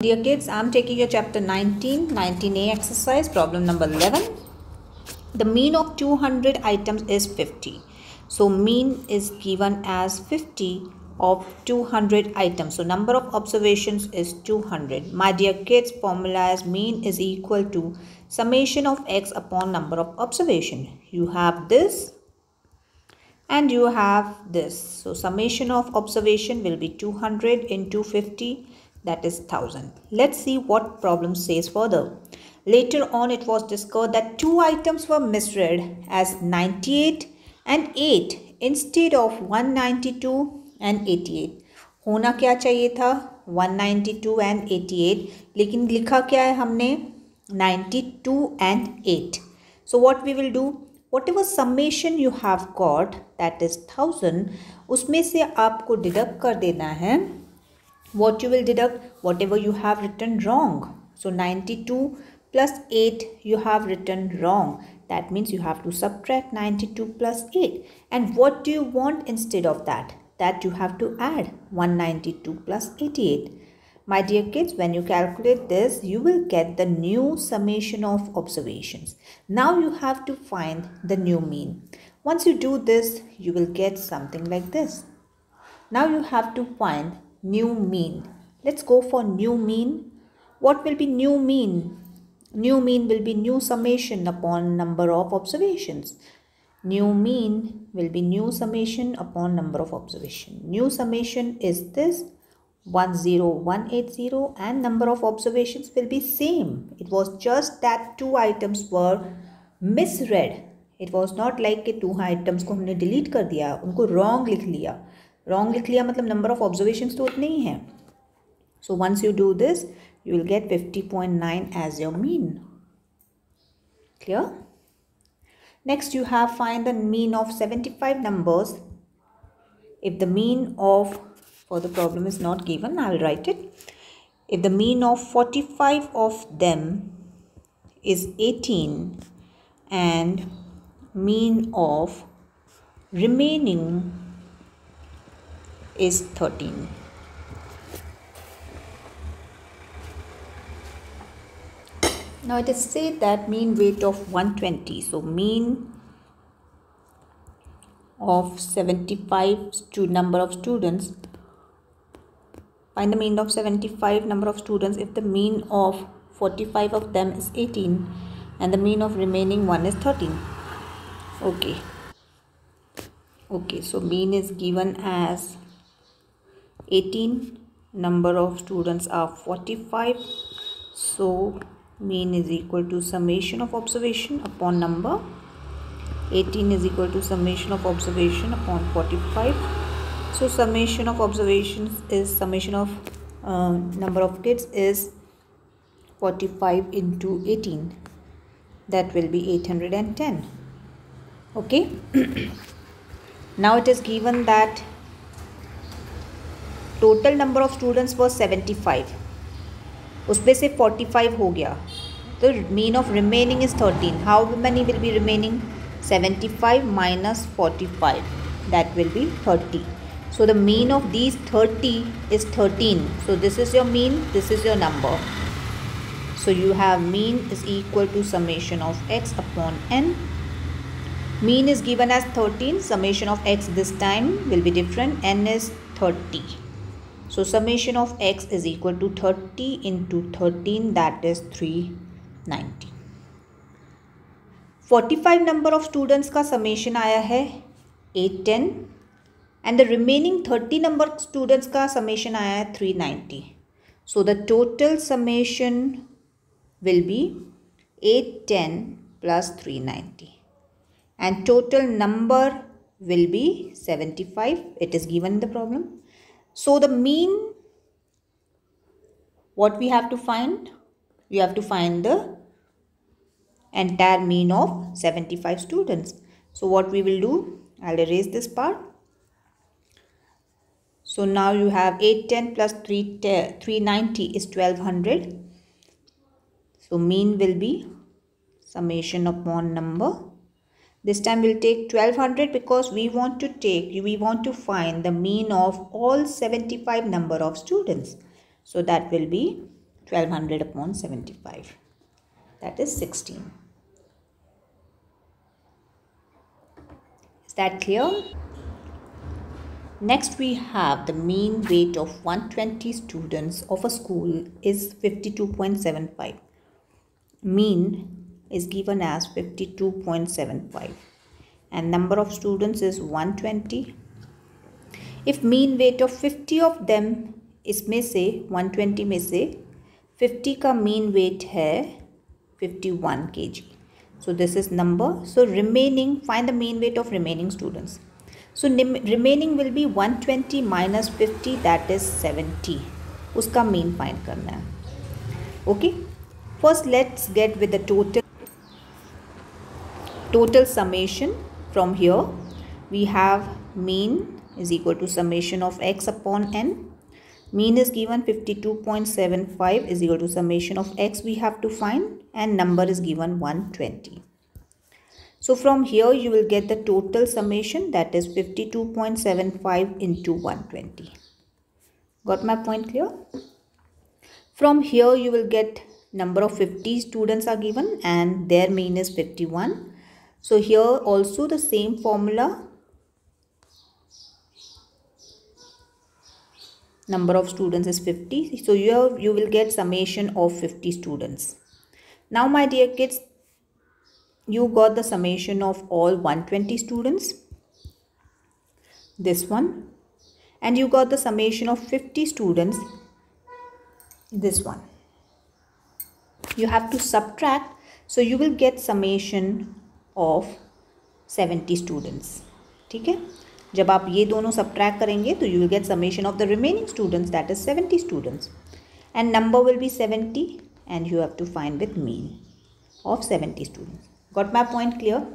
Dear kids, I am taking your chapter 19A exercise, problem number 11. The mean of 200 items is 50. So mean is given as 50 of 200 items. So number of observations is 200. My dear kids, formula is mean is equal to summation of x upon number of observation. You have this and you have this. So summation of observation will be 200 into 50, that is 1000. Let's see what problem says further. Later on it was discovered that two items were misread as 98 and 8 instead of 192 and 88. होना क्या चाहिए था 192 and 88, लेकिन लिखा क्या है हमने 92 and 8. So what we will do, whatever summation you have got, that is 1000, उसमें से आपको डिडक्ट कर देना है. What you will deduct? Whatever you have written wrong. So 92 plus 8 you have written wrong. That means you have to subtract 92 plus 8. And what do you want instead of that? That you have to add 192 plus 88. My dear kids, when you calculate this, you will get the new summation of observations. Now you have to find the new mean. Once you do this, you will get something like this. Now you have to find new mean. Let's go for new mean. What will be new mean? New mean will be new summation upon number of observations. New mean will be new summation upon number of observation. New summation is this 10180 and number of observations will be same. It was just that two items were misread. It was not like कि two items को हमने delete कर दिया, उनको wrong लिख लिया. Wrong लिख लिया मतलब number of observations तो उतने ही हैं. So once you do this, you will get 50.9 as your mean. Clear? Next you have find the mean of 75 numbers. If the mean of, for the problem is not given, I will write it. If the mean of 45 of them is 18 and mean of remaining is 13. Now it is said that mean weight of 120. So mean of 75 number of students. Find the mean of 75 number of students if the mean of 45 of them is 18 and the mean of remaining one is 13. Okay, so mean is given as 18, number of students are 45, so mean is equal to summation of observation upon number. 18 is equal to summation of observation upon 45. So summation of observations is summation of number of kids is 45 into 18. That will be 810. Okay. Now it is given that total number of students was 75. उसमें से 45 हो गया. तो mean of remaining is 13. How many will be remaining? 75 minus 45. That will be 30. So the mean of these 30 is 13. So this is your mean. This is your number. So you have mean is equal to summation of x upon n. Mean is given as 13. Summation of x this time will be different. N is 30. So summation of x is equal to 30 into 13, that is 390. 45 number of students का summation आया है 810 and the remaining 30 number of students का summation आया है 390. So the total summation will be 810 plus 390 and total number will be 75. It is given in the problem. So the mean, what we have to find? We have to find the entire mean of 75 students. So what we will do, I'll erase this part. So now you have 810 plus 390 is 1200. So mean will be summation upon number. This time we'll take 1200 because we want to find the mean of all 75 number of students. So that will be 1200 upon 75. That is 16. Is that clear? Next we have the mean weight of 120 students of a school is 52.75. Mean is given as 52.75 and number of students is 120. If mean weight of 50 of them, इसमें से 120 में से 50 का mean weight है 51 kg. So this is number. So remaining, find the mean weight of remaining students. So remaining will be 120 minus 50, that is 70. उसका mean find करना है. Okay. First let's get with the total summation. From here we have mean is equal to summation of x upon n. Mean is given 52.75 is equal to summation of x we have to find, and number is given 120. So from here you will get the total summation, that is 52.75 into 120. Got my point clear? From here you will get number of 50 students are given and their mean is 51. So here also the same formula. Number of students is 50. So here you will get summation of 50 students. Now my dear kids, you got the summation of all 120 students. This one. And you got the summation of 50 students. This one. You have to subtract. So you will get summation of 70 students. ठीक है? जब आप ये दोनों subtract करेंगे तो you will get summation of the remaining students, that is 70 students. And number will be 70 and you have to find with mean of 70 students. Got my point clear?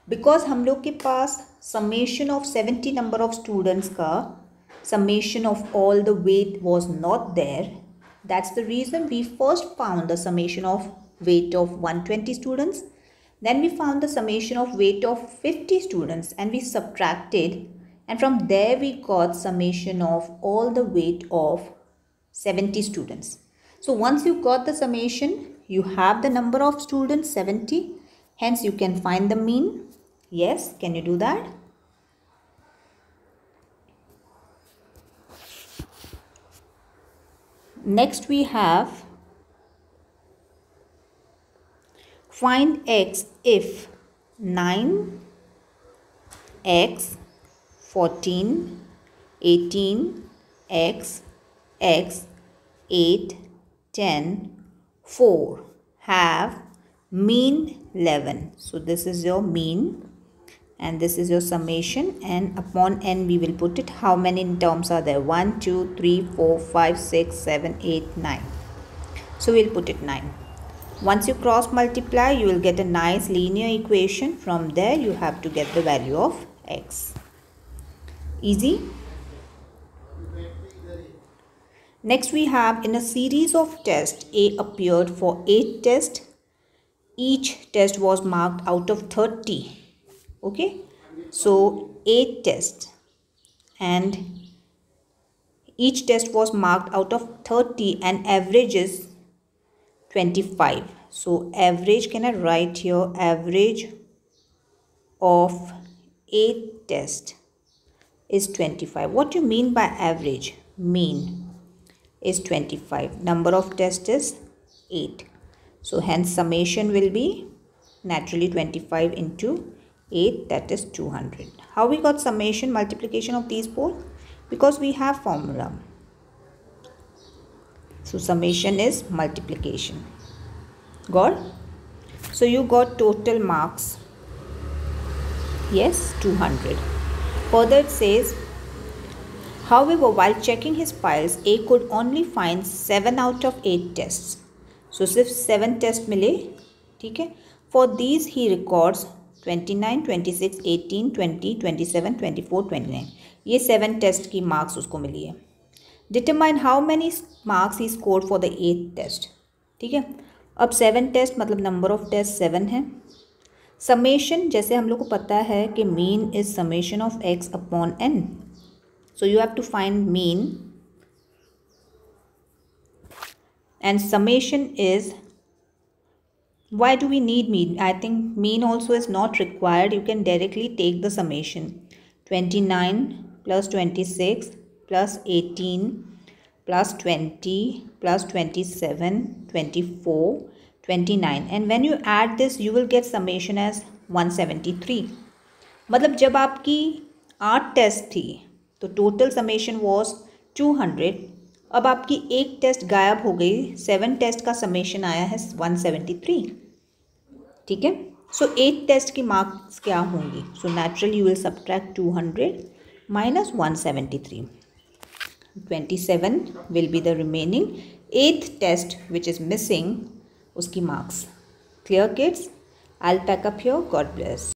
Because हम लोग के पास summation of 70 number of students का summation of all the weight was not there. That's the reason we first found the summation of weight of 120 students. Then we found the summation of weight of 50 students and we subtracted, and from there we got summation of all the weight of 70 students. So once you got the summation, you have the number of students 70, hence you can find the mean. Yes, can you do that? Next we have find x if 9, x, 14, 18, x, 8, 10, 4 have mean 11. So this is your mean and this is your summation, and upon n we will put it. How many terms are there? 1, 2, 3, 4, 5, 6, 7, 8, 9. So we'll put it 9. Once you cross multiply, you will get a nice linear equation. From there you have to get the value of x. Easy. Next we have, in a series of tests, A appeared for 8 tests. Each test was marked out of 30. Okay. So 8 tests and each test was marked out of 30 and average is 25. So average, can I write here, average of 8 tests is 25. What do you mean by average? Mean is 25. Number of tests is 8. So hence summation will be naturally 25 into 8, that is 200. How we got summation, multiplication of these both? Because we have formula. So summation is multiplication. Got? So you got total marks. Yes, 200. Further it says, however, while checking his files, A could only find 7 out of 8 tests. So सिर्फ 7 tests मिले, ठीक है? For these he records 29, 26, 18, 20, 27, 24, 29. ये 7 test की marks उसको मिली है. Determine how many marks he scored for the 8th test. ठीक है. अब 7 टेस्ट मतलब नंबर ऑफ टेस्ट 7 है. समेशन, जैसे हम लोग को पता है कि mean is summation of x upon n. So you have to find mean and summation is, why do we need mean? I think mean also is not required. You can directly take the summation. 29 plus 26 plus 18 plus 20 plus 27, 24, 29. And when you add this, you will get summation as 173. मतलब जब आपकी 8 test थी तो total summation was 200. अब आपकी एक test गायब हो गई, 7 टेस्ट का समेशन आया है 173. ठीक है. सो 8 टेस्ट की मार्क्स क्या होंगी? So naturally you will subtract 200 minus 173. 27 will be the remaining 8th test which is missing, उसकी marks. Clear kids? I'll pack up here. God bless.